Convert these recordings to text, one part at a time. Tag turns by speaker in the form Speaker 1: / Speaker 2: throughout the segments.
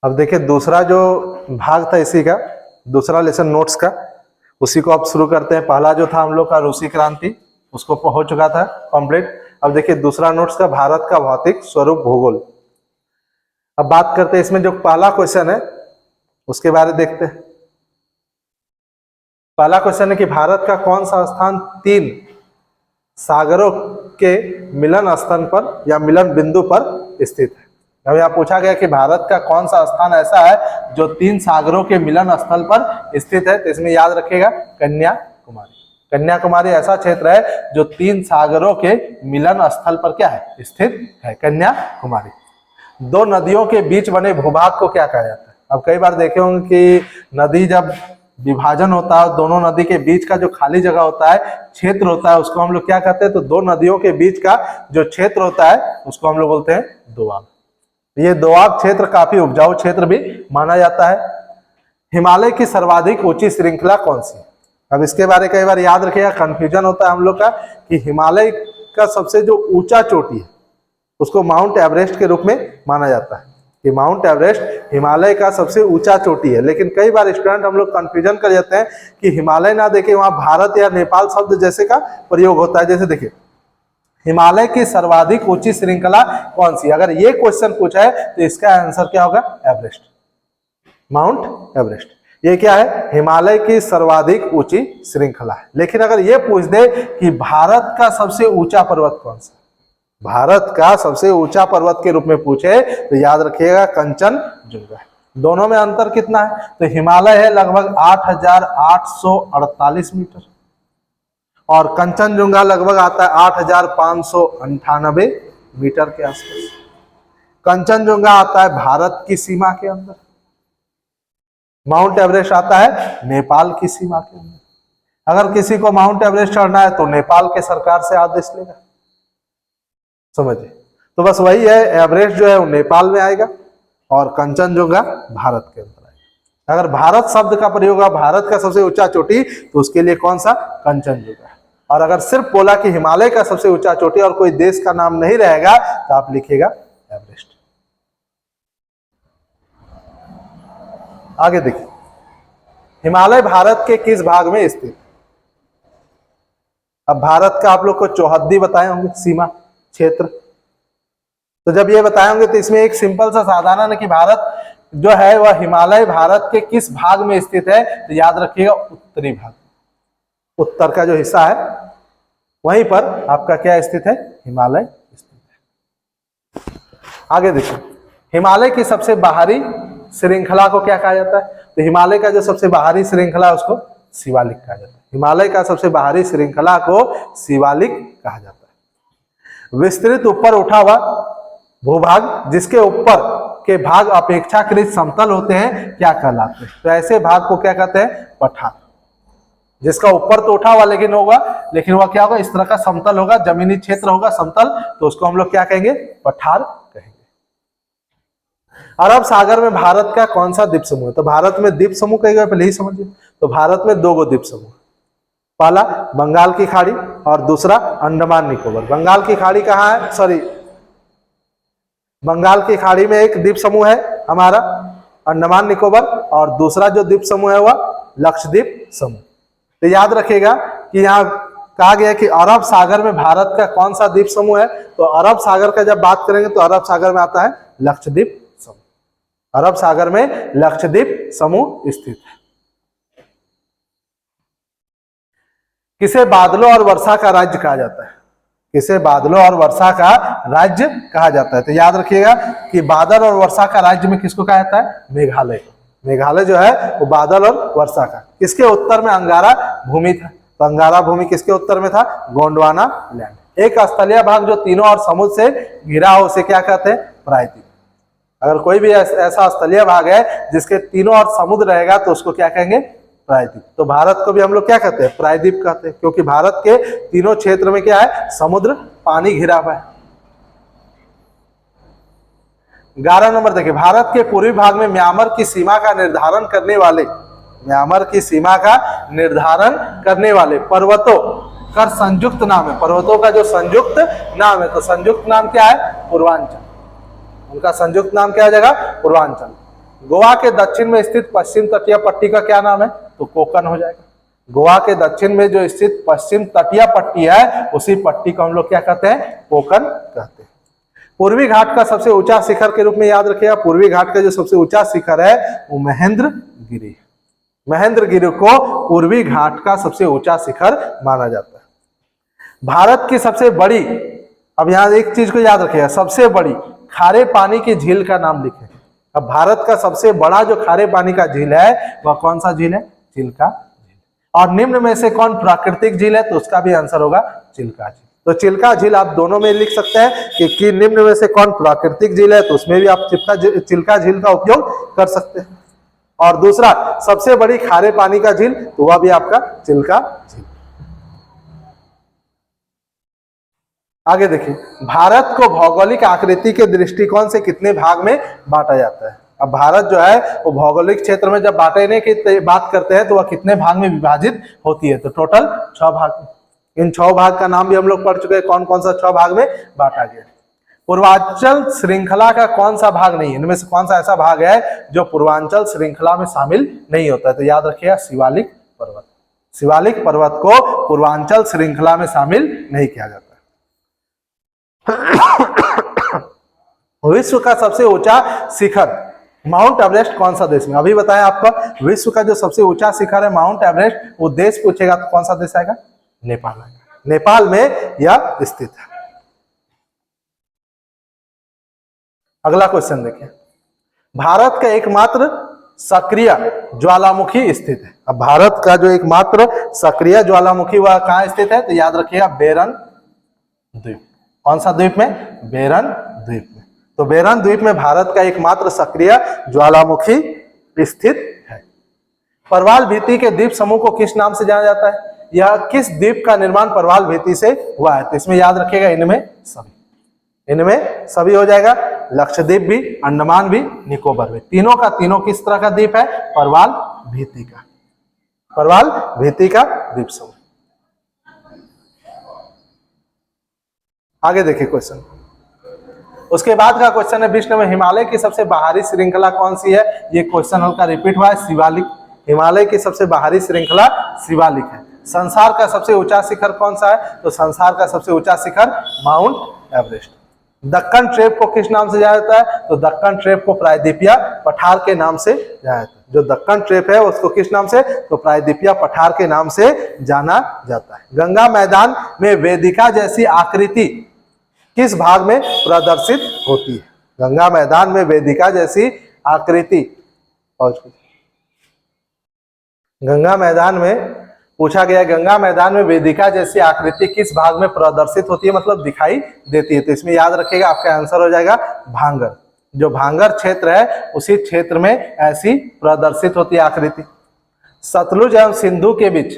Speaker 1: अब देखिए दूसरा जो भाग था इसी का, दूसरा लेसन नोट्स का, उसी को अब शुरू करते हैं। पहला जो था हम लोग का रूसी क्रांति, उसको हो चुका था कंप्लीट। अब देखिए दूसरा नोट्स का भारत का भौतिक स्वरूप भूगोल। अब बात करते हैं इसमें जो पहला क्वेश्चन है उसके बारे में देखते हैं। पहला क्वेश्चन है कि भारत का कौन सा स्थान 3 सागरों के मिलन स्थल पर या मिलन बिंदु पर स्थित है। अब यहाँ पूछा गया कि भारत का कौन सा स्थान ऐसा है जो 3 सागरों के मिलन स्थल पर स्थित है, तो इसमें याद रखिएगा कन्याकुमारी। कन्याकुमारी ऐसा क्षेत्र है जो 3 सागरों के मिलन स्थल पर क्या है, स्थित है, कन्याकुमारी। 2 नदियों के बीच बने भूभाग को क्या कहा जाता है। अब कई बार देखे होंगे कि नदी जब विभाजन होता है, दोनों नदी के बीच का जो खाली जगह होता है, क्षेत्र होता है, उसको हम लोग क्या कहते हैं, तो 2 नदियों के बीच का जो क्षेत्र होता है उसको हम लोग बोलते हैं दोआब। ये दोआब क्षेत्र काफी उपजाऊ क्षेत्र भी माना जाता है। हिमालय की सर्वाधिक ऊंची श्रृंखला कौन सी है। अब इसके बारे में कई बार याद रखिएगा, कंफ्यूजन होता है हम लोग का कि हिमालय का सबसे जो ऊंचा चोटी है उसको माउंट एवरेस्ट के रूप में माना जाता है कि माउंट एवरेस्ट हिमालय का सबसे ऊंचा चोटी है। लेकिन कई बार स्टूडेंट हम लोग कंफ्यूजन कर जाते हैं कि हिमालय ना देखे वहां भारत या नेपाल शब्द जैसे का प्रयोग होता है। जैसे देखिए हिमालय की सर्वाधिक ऊंची श्रृंखला कौन सी, अगर ये क्वेश्चन पूछा है तो इसका आंसर क्या होगा, एवरेस्ट, माउंट एवरेस्ट। ये क्या है, हिमालय की सर्वाधिक ऊंची श्रृंखला है। लेकिन अगर ये पूछ दे कि भारत का सबसे ऊंचा पर्वत कौन सा, भारत का सबसे ऊंचा पर्वत के रूप में पूछे तो याद रखिएगा कंचनजुंगा। दोनों में अंतर कितना है, तो हिमालय है लगभग 8,848 मीटर और कंचनजुंगा लगभग आता है 8,598 मीटर के आसपास। कंचनजुंगा आता है भारत की सीमा के अंदर, माउंट एवरेस्ट आता है नेपाल की सीमा के अंदर। अगर किसी को माउंट एवरेस्ट चढ़ना है तो नेपाल के सरकार से आदेश लेगा, समझिए। तो बस वही है, एवरेस्ट जो है वो नेपाल में आएगा और कंचनजुंगा भारत के अंदर आएगा। अगर भारत शब्द का प्रयोग है, भारत का सबसे ऊंचा चोटी, तो उसके लिए कौन सा, कंचनजुंगा। और अगर सिर्फ बोला कि हिमालय का सबसे ऊंचा चोटी और कोई देश का नाम नहीं रहेगा तो आप लिखिएगा एवरेस्ट। आगे देखिए, हिमालय भारत के किस भाग में स्थित। अब भारत का आप लोग को चौहद्दी बताए होंगे, सीमा क्षेत्र। तो जब ये बताए होंगे तो इसमें एक सिंपल सा साधारण है कि भारत जो है वह हिमालय भारत के किस भाग में स्थित है, तो याद रखिएगा उत्तरी भाग, उत्तर का जो हिस्सा है वहीं पर आपका क्या स्थित है, हिमालय स्थित है। आगे देखिए, हिमालय की सबसे बाहरी श्रृंखला को क्या कहा जाता है, तो हिमालय का जो सबसे बाहरी श्रृंखला है उसको शिवालिक कहा जाता है। हिमालय का सबसे बाहरी श्रृंखला को शिवालिक कहा जाता है। विस्तृत ऊपर उठा हुआ भूभाग जिसके ऊपर के भाग अपेक्षाकृत समतल होते हैं क्या कहलाते हैं, तो ऐसे भाग को क्या कहते हैं, पठार। जिसका ऊपर तो उठा हुआ लेकिन होगा, लेकिन वह क्या होगा, इस तरह का समतल होगा, जमीनी क्षेत्र होगा समतल, तो उसको हम लोग क्या कहेंगे, पठार कहेंगे। अरब सागर में भारत का कौन सा द्वीप समूह है, तो भारत में द्वीप समूह कहेगा, पहले ही समझिए। तो भारत में 2 द्वीप समूह, पहला बंगाल की खाड़ी और दूसरा अंडमान निकोबार। बंगाल की खाड़ी कहाँ है, सॉरी, बंगाल की खाड़ी में एक द्वीप समूह है हमारा अंडमान निकोबार और दूसरा जो द्वीप समूह है वह लक्षद्वीप समूह। तो याद रखिएगा कि यहाँ कहा गया कि अरब सागर में भारत का कौन सा द्वीप समूह है, तो अरब सागर का जब बात करेंगे तो अरब सागर में आता है लक्षद्वीप समूह। अरब सागर में लक्षद्वीप समूह स्थित है। किसे बादलों और वर्षा का राज्य कहा जाता है, किसे बादलों और वर्षा का राज्य कहा जाता है, तो याद रखिएगा कि बादल और वर्षा का राज्य में किसको कहा जाता है, मेघालय। मेघालय जो है वो बादल और वर्षा का। किसके उत्तर में अंगारा भूमि था, तो अंगारा भूमि किसके उत्तर में था, गोंडवाना लैंड। एक स्थलीय भाग जो तीनों और समुद्र से घिरा हो उसे क्या कहते हैं, प्रायद्वीप। अगर कोई भी ऐसा स्थलीय भाग है जिसके तीनों और समुद्र रहेगा तो उसको क्या कहेंगे, प्रायद्वीप। तो भारत को भी हम लोग क्या कहते हैं, प्रायद्वीप कहते हैं, क्योंकि भारत के तीनों क्षेत्र में क्या है, समुद्र पानी घिरा हुआ है। 11 नंबर देखिए, भारत के पूर्वी भाग में म्यांमार की सीमा का निर्धारण करने वाले, म्यांमार की सीमा का निर्धारण करने वाले पर्वतों का संयुक्त नाम है। पर्वतों का जो संयुक्त नाम है, तो संयुक्त नाम क्या है, पूर्वांचल। उनका संयुक्त नाम क्या हो जाएगा, पूर्वांचल। गोवा के दक्षिण में स्थित पश्चिम तटीय पट्टी का क्या नाम है? तो कोकन हो जाएगा। गोवा के दक्षिण में जो स्थित पश्चिम तटीय पट्टी है उसी पट्टी को हम लोग क्या कहते हैं? कोकन कहते हैं। पूर्वी घाट का सबसे ऊंचा शिखर के रूप में याद रखिएगा, पूर्वी घाट का जो सबसे ऊंचा शिखर है वो महेंद्रगिरी। महेंद्रगिरी को पूर्वी घाट का सबसे ऊंचा शिखर माना जाता है। भारत की सबसे बड़ी, अब यहां एक चीज को याद रखिएगा, सबसे बड़ी खारे पानी की झील का नाम लिखें। अब भारत का सबसे बड़ा जो खारे पानी का झील है वह कौन सा झील है? चिल्का झील। और निम्न में से कौन प्राकृतिक झील है? तो उसका भी आंसर होगा चिल्का झील। तो चिल्का झील आप दोनों में लिख सकते हैं कि निम्न में से कौन प्राकृतिक झील है, तो उसमें भी आप चिल्का झील का उपयोग कर सकते हैं। और दूसरा सबसे बड़ी खारे पानी का झील, तो वह भी आपका चिल्का झील। आगे देखिए, भारत को भौगोलिक आकृति के दृष्टिकोण से कितने भाग में बांटा जाता है? अब भारत जो है वो भौगोलिक क्षेत्र में जब बांटने की बात करते हैं तो वह कितने भाग में विभाजित होती है? तो टोटल 6 भाग। इन 6 भाग का नाम भी हम लोग पढ़ चुके हैं, कौन कौन सा 6 भाग में बांटा गया। पूर्वांचल श्रृंखला का कौन सा भाग नहीं है? इनमें से कौन सा ऐसा भाग है जो पूर्वांचल श्रृंखला में शामिल नहीं होता है? तो याद रखिएगा शिवालिक पर्वत। शिवालिक पर्वत को पूर्वांचल श्रृंखला में शामिल नहीं किया जाता। विश्व का सबसे ऊंचा शिखर माउंट एवरेस्ट कौन सा देश में? अभी बताया आपको, विश्व का जो सबसे ऊंचा शिखर है माउंट एवरेस्ट, वो देश पूछेगा तो कौन सा देश आएगा? नेपाल आएगा। नेपाल में यह स्थित है। अगला क्वेश्चन देखिए, भारत का एकमात्र सक्रिय ज्वालामुखी स्थित है। अब भारत का जो एकमात्र सक्रिय ज्वालामुखी वह कहां स्थित है? तो याद रखिएगा बेरन द्वीप। कौन सा द्वीप में? बेरन द्वीप में। तो बेरन द्वीप में भारत का एकमात्र सक्रिय ज्वालामुखी स्थित है। परवाल भीति के द्वीप समूह को किस नाम से जाना जाता है? यह किस द्वीप का निर्माण परवाल भीति से हुआ है? तो इसमें याद रखिएगा इनमें सभी हो जाएगा। लक्षद्वीप भी, अंडमान भी, निकोबार भी, तीनों का तीनों किस तरह का द्वीप है? परवाल भीति का। परवाल भीति का द्वीप समूह। आगे देखिए क्वेश्चन, उसके बाद का क्वेश्चन है विश्व में हिमालय की सबसे बाहरी श्रृंखला कौन सी है? ये क्वेश्चन हल्का रिपीट हुआ है, शिवालिक। हिमालय की सबसे बाहरी श्रृंखला शिवालिक है। संसार का सबसे ऊंचा शिखर कौन सा है? तो संसार का सबसे ऊंचा शिखर माउंट एवरेस्ट। दक्कन ट्रेप को किस नाम से जाना जाता है? तो दक्कन ट्रेप को प्रायद्वीपीय पठार के नाम से जाना जाता है। जो दक्कन ट्रेप है उसको किस नाम से? तो प्रायद्वीपीय पठार के नाम से जाना जाता है। गंगा मैदान में वेदिका जैसी आकृति किस भाग में प्रदर्शित होती है? गंगा मैदान में वेदिका जैसी आकृति, गंगा मैदान में पूछा गया, गंगा मैदान में वेदिका जैसी आकृति किस भाग में प्रदर्शित होती है, मतलब दिखाई देती है? तो इसमें याद रखिएगा आपका आंसर हो जाएगा भांगर। जो भांगर क्षेत्र है उसी क्षेत्र में ऐसी प्रदर्शित होती है आकृति। सतलुज एवं सिंधु के बीच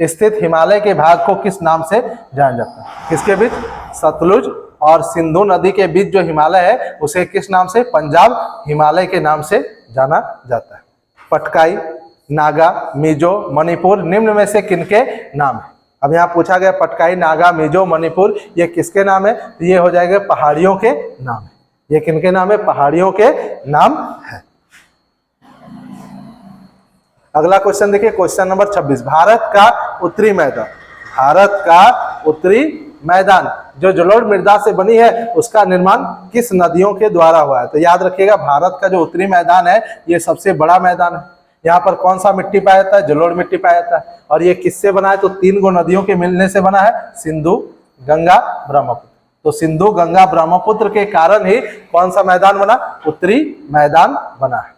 Speaker 1: स्थित हिमालय के भाग को किस नाम से जाना जाता है? किसके बीच? सतलुज और सिंधु नदी के बीच जो हिमालय है उसे किस नाम से? पंजाब हिमालय के नाम से जाना जाता है। पटकाई, नागा, मिजो, मणिपुर निम्न में से किनके नाम है? अब यहाँ पूछा गया पटकाई, नागा, मिजो, मणिपुर ये किसके नाम है? तो ये हो जाएगा पहाड़ियों के नाम है। ये किनके नाम है? पहाड़ियों के नाम है। अगला क्वेश्चन देखिए, क्वेश्चन नंबर 26, भारत का उत्तरी मैदान। भारत का उत्तरी मैदान जो जलोढ़ मृदा से बनी है उसका निर्माण किस नदियों के द्वारा हुआ है? तो याद रखिएगा भारत का जो उत्तरी मैदान है ये सबसे बड़ा मैदान है। यहाँ पर कौन सा मिट्टी पाया जाता है? जलोढ़ मिट्टी पाया जाता है। और ये किससे बना है? तो 3 गो नदियों के मिलने से बना है, सिंधु, गंगा, ब्रह्मपुत्र। तो सिंधु, गंगा, ब्रह्मपुत्र के कारण ही कौन सा मैदान बना? उत्तरी मैदान बना है।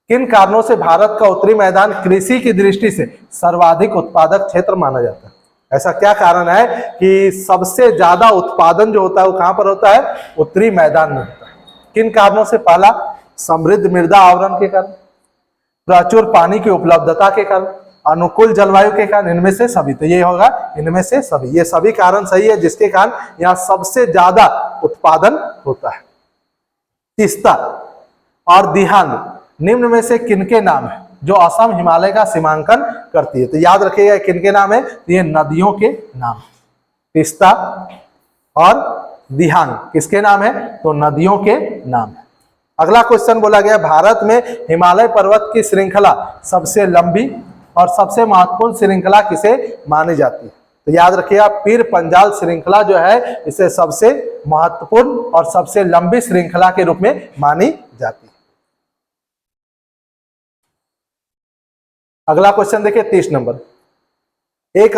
Speaker 1: किन कारणों से भारत का उत्तरी मैदान कृषि की दृष्टि से सर्वाधिक उत्पादक क्षेत्र माना जाता है? ऐसा क्या कारण है कि सबसे ज्यादा उत्पादन जो होता है वो कहां पर होता है? उत्तरी मैदान में होता है। किन कारणों से? पहला, समृद्ध मृदा आवरण के कारण, प्रचुर पानी की उपलब्धता के कारण, अनुकूल जलवायु के कारण, इनमें से सभी। तो ये होगा इनमें से सभी। ये सभी कारण सही है जिसके कारण यहाँ सबसे ज्यादा उत्पादन होता है। तीस्ता और दिहांग निम्न में से किनके नाम है जो असम हिमालय का सीमांकन करती है? तो याद रखिएगा किनके नाम है? तो ये नदियों के नाम। तीस्ता और दिहांग किसके नाम है? तो नदियों के नाम है। अगला क्वेश्चन बोला गया, भारत में हिमालय पर्वत की श्रृंखला सबसे लंबी और सबसे महत्वपूर्ण श्रृंखला किसे मानी जाती है? तो याद रखिएगा, पीर पंजाल श्रृंखला जो है इसे सबसे महत्वपूर्ण और सबसे लंबी श्रृंखला के रूप में मानी जाती है। अगला क्वेश्चन देखिए 30 नंबर, एक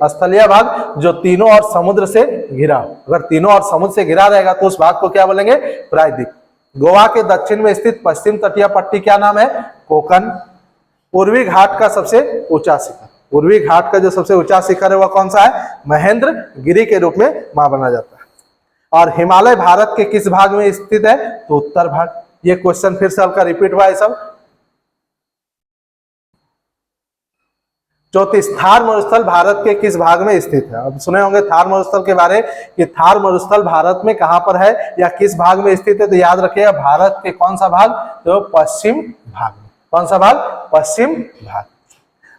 Speaker 1: स्थलीय भाग जो तीनों ओर समुद्र से घिरा, अगर तीनों ओर समुद्र से घिरा रहेगा तो उस भाग को क्या बोलेंगे? प्रायद्वीप। गोवा के दक्षिण में स्थित पश्चिम तटीय पट्टी क्या नाम है? कोकन। पूर्वी घाट का सबसे ऊंचा शिखर, पूर्वी घाट का जो सबसे ऊंचा शिखर है वह कौन सा है? महेंद्र गिरी के रूप में माना जाता है। और हिमालय भारत के किस भाग में स्थित है? तो उत्तर भाग। ये क्वेश्चन फिर से आपका रिपीट हुआ है सब। 34, थार मरुस्थल भारत के किस भाग में स्थित है? अब सुने होंगे थार मरुस्थल के बारे कि थार मरुस्थल भारत में कहां पर है या किस भाग में स्थित है? तो याद रखिएगा, भारत के कौन सा भाग? तो पश्चिम भाग में। कौन सा भाग? पश्चिम भाग।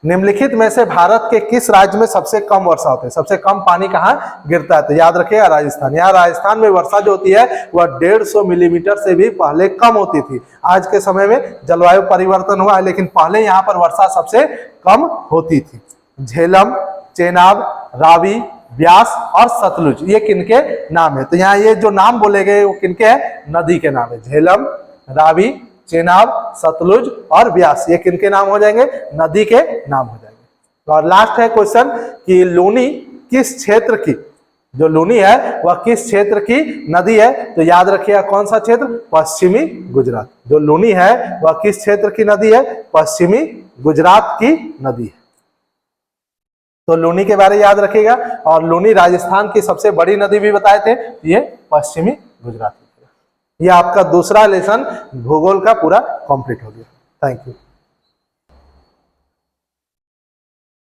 Speaker 1: निम्नलिखित में से भारत के किस राज्य में सबसे कम वर्षा होती है? सबसे कम पानी कहाँ गिरता है? तो याद रखिएगा, राजस्थान। यहाँ राजस्थान में वर्षा जो होती है वह 150 मिलीमीटर से भी पहले कम होती थी। आज के समय में जलवायु परिवर्तन हुआ है, लेकिन पहले यहाँ पर वर्षा सबसे कम होती थी। झेलम, चेनाब, रावी, व्यास और सतलुज, ये किनके नाम है? तो यहाँ ये जो नाम बोले गए वो किनके हैं? नदी के नाम है। झेलम, रावी, चेनाब, सतलुज और व्यास, ये किनके नाम हो जाएंगे? नदी के नाम हो जाएंगे। और लास्ट है क्वेश्चन कि लूनी किस क्षेत्र की, जो लूनी है वह किस क्षेत्र की नदी है? तो याद रखिएगा, कौन सा क्षेत्र? पश्चिमी गुजरात। जो लूनी है वह किस क्षेत्र की नदी है? पश्चिमी गुजरात की नदी है। तो लूनी के बारे में याद रखिएगा। और लूनी राजस्थान की सबसे बड़ी नदी भी बताए थे, ये पश्चिमी गुजरात। ये आपका दूसरा लेसन भूगोल का पूरा कंप्लीट हो गया। Thank you.